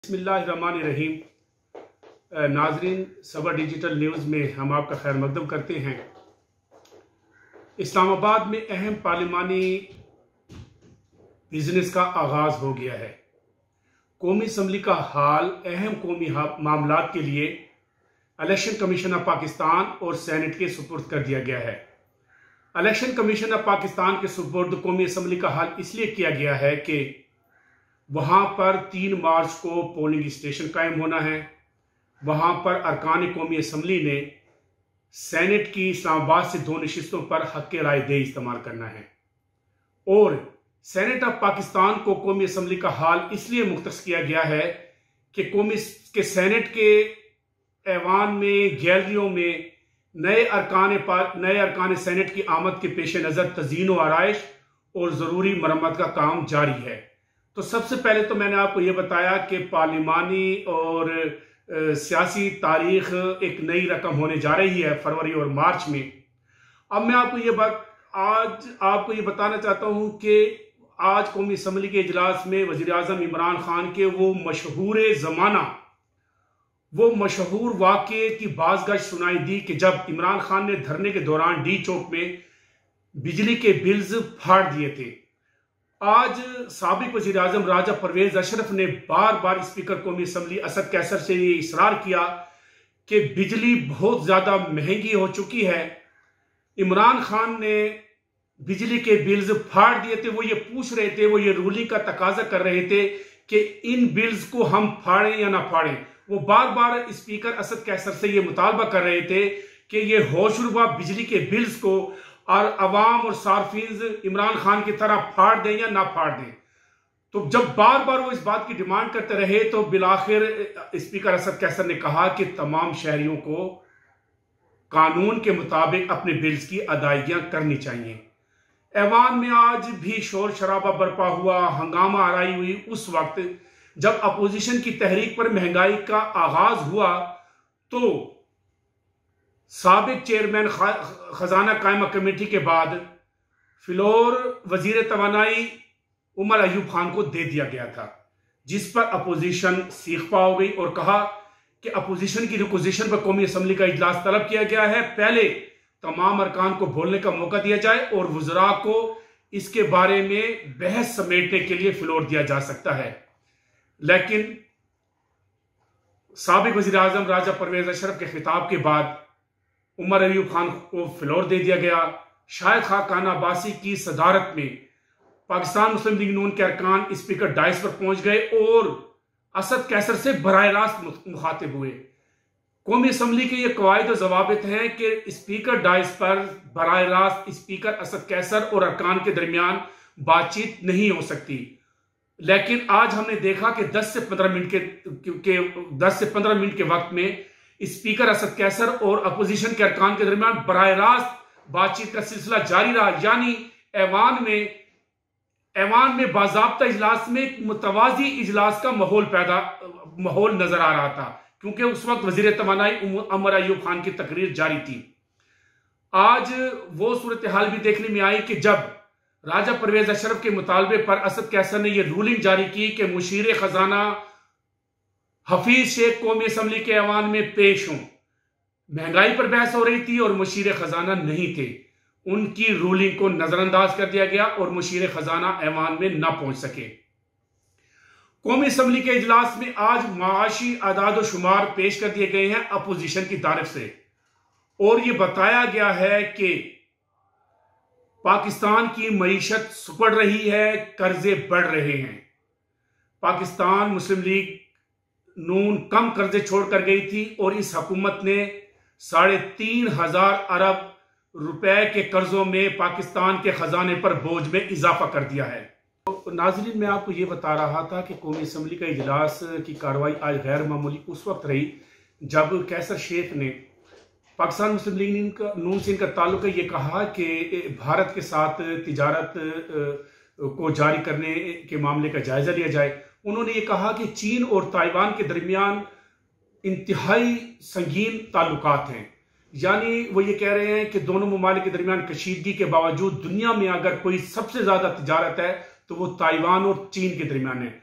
बिस्मिल्लाहिर्रहमानिर्रहीम। नाजरीन, सबर डिजिटल न्यूज़ में हम आपका खैर मकदम करते हैं। इस्लामाबाद में अहम पार्लिमानी बिजनेस का आगाज हो गया है। कौमी असम्बली का हाल अहम कौमी मामलात के लिए इलेक्शन कमीशन ऑफ पाकिस्तान और सेनेट के सुपुर्द कर दिया गया है। इलेक्शन कमीशन ऑफ पाकिस्तान के सुपुर्द कौमी असम्बली का हाल इसलिए किया गया है कि वहाँ पर 3 मार्च को पोलिंग स्टेशन कायम होना है। वहाँ पर अरकान कौमी असम्बली ने सेनेट की इस्लामाबाद से 2 नशिस्तों पर हक़ राय दे इस्तेमाल करना है और सेनेट ऑफ पाकिस्तान को कौमी असम्बली का हाल इसलिए मुख्तस किया गया है कि सेनेट के ऐवान में गैलरियों में नए अरकान सेनेट की आमद के पेश नज़र तज़ीन व आराइश और ज़रूरी मरम्मत का काम जारी है। तो सबसे पहले तो मैंने आपको ये बताया कि पार्लिमानी और सियासी तारीख एक नई रकम होने जा रही है फरवरी और मार्च में। अब मैं आपको ये बताना चाहता हूँ कि आज कौमी असम्बली के इजलास में वज़ीर आज़म इमरान खान के वो मशहूर वाक़े की बाज़गश सुनाई दी कि जब इमरान खान ने धरने के दौरान डी चौक में बिजली के बिल्स फाड़ दिए थे। आज साबिक वज़ीर आज़म राजा परवेज अशरफ ने बार बार स्पीकर कौमी असम्बली असद कैसर से ये इसरार किया कि बिजली बहुत ज़्यादा महंगी हो चुकी है। इमरान खान ने बिजली के बिल्स फाड़ दिए थे। वो ये पूछ रहे थे, वो ये रूलिंग का तकाजा कर रहे थे कि इन बिल्स को हम फाड़ें या ना फाड़ें। वो बार बार स्पीकर असद कैसर से ये मुतालबा कर रहे थे कि ये होशरुबा बिजली के बिल्स को और अवाम और सार्फिन इमरान खान की तरह फाड़ दें या ना फाड़ दें। तो जब बार बार वो इस बात की डिमांड करते रहे तो बिलाखिर स्पीकर असद कैसर ने कहा कि तमाम शहरियों को कानून के मुताबिक अपने बिल्स की अदायगियां करनी चाहिए। ऐवान में आज भी शोर शराबा बरपा हुआ, हंगामा आराई हुई उस वक्त जब अपोजिशन की तहरीक पर महंगाई का आगाज हुआ तो साबिक चेयरमैन खजाना कायमा कमेटी के बाद फिलौर वजीर तवानाई उमर अयूब खान को दे दिया गया था, जिस पर अपोजिशन सीखपा हो गई और कहा कि अपोजिशन की रिक्वेजिशन पर कौमी असम्बली का इजलास तलब किया गया है। पहले तमाम अरकान को बोलने का मौका दिया जाए और वज़रा को इसके बारे में बहस समेटने के लिए फ्लोर दिया जा सकता है। लेकिन साबिक वज़ीर आज़म राजा परवेज अशरफ के खिताब के बाद उमर अयूब खान को फ्लोर दे दिया गया। शाहिद खान अब्बासी की सदारत में पाकिस्तान मुस्लिम लीग नून के अरकान स्पीकर डाइस पर पहुंच गए और असद कैसर से बराह रास्त मुखातिब हुए। कौमी असम्बली के ये कवायद और ज़वाबित हैं कि स्पीकर डाइस पर बराह रास्त स्पीकर असद कैसर और अरकान के दरमियान बातचीत नहीं हो सकती। लेकिन आज हमने देखा कि 10 से 15 मिनट के वक्त में स्पीकर असद कैसर और अपोजिशन के अरकान के दरमियान बराह रास्त बातचीत का सिलसिला जारी रहा। यानी ऐवान में बाज़ाब्ता इजलास में एक मुतवाज़ी इजलास का माहौल नजर आ रहा था, क्योंकि उस वक्त वजीर तवानाई उमर अयूब खान की तकरीर जारी थी। आज वो सूरत हाल भी देखने में आई कि जब राजा परवेज अशरफ के मुतालबे पर असद कैसर ने यह रूलिंग जारी की कि मुशीर खजाना हफीज शेख कौमी असम्बली के ऐवान में पेश हों। महंगाई पर बहस हो रही थी और मुशीर खजाना नहीं थे। उनकी रूलिंग को नजरअंदाज कर दिया गया और मुशीर खजाना ऐवान में न पहुंच सके। कौमी असम्बली के इजलास में आज माशी आदाद व शुमार पेश कर दिए गए हैं अपोजिशन की तारीफ से और यह बताया गया है कि पाकिस्तान की मईशत सुकड़ रही है, कर्जे बढ़ रहे हैं। पाकिस्तान मुस्लिम लीग नून कम कर्जे छोड़कर गई थी और इस हुकूमत ने 3,500 अरब रुपए के कर्जों में पाकिस्तान के खजाने पर बोझ में इजाफा कर दिया है। तो नाज़रीन, मैं आपको ये बता रहा था कि कौमी असम्बली का इजलास की कार्रवाई आज गैर मामूली उस वक्त रही जब कैसर शेख ने पाकिस्तान मुस्लिम लीग नून से इनका ताल्लुक ये कहा कि भारत के साथ तिजारत को जारी करने के मामले का जायजा लिया जाए। उन्होंने ये कहा कि चीन और ताइवान के दरमियान इंतहाई संगीन ताल्लुकात हैं। यानी वो ये कह रहे हैं कि दोनों ममालिक के दरमियान कशीदगी के बावजूद दुनिया में अगर कोई सबसे ज्यादा तिजारत है तो वो ताइवान और चीन के दरमियान है।